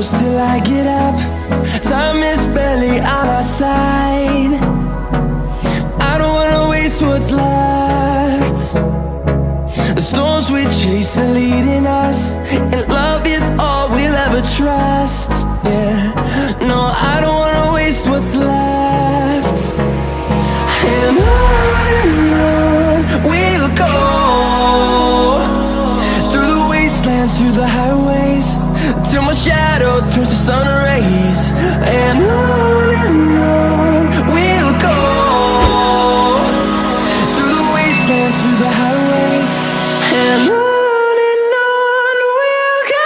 close till I get up. Time is barely on our side. I don't wanna waste what's left. The storms we chase are leading us, and love is all we'll ever trust. Yeah, no, I don't wanna waste what's left. And on we'll go, through the wastelands, through the highways, till my shadow turns to sun rays. And on we'll go, through the wastelands, through the highways, and on we'll go.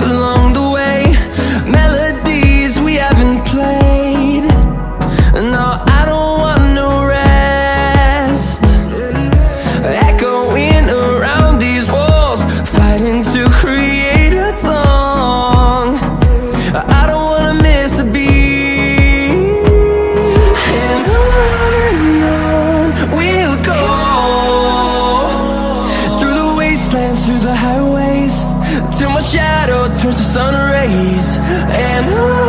Along the way, melodies we haven't played. No, I don't want no rest. Echoing around these walls, fighting to create a song. I don't wanna miss a beat. And on we'll go, through the wastelands, through the highways, till my shadow turns to sun rays. And on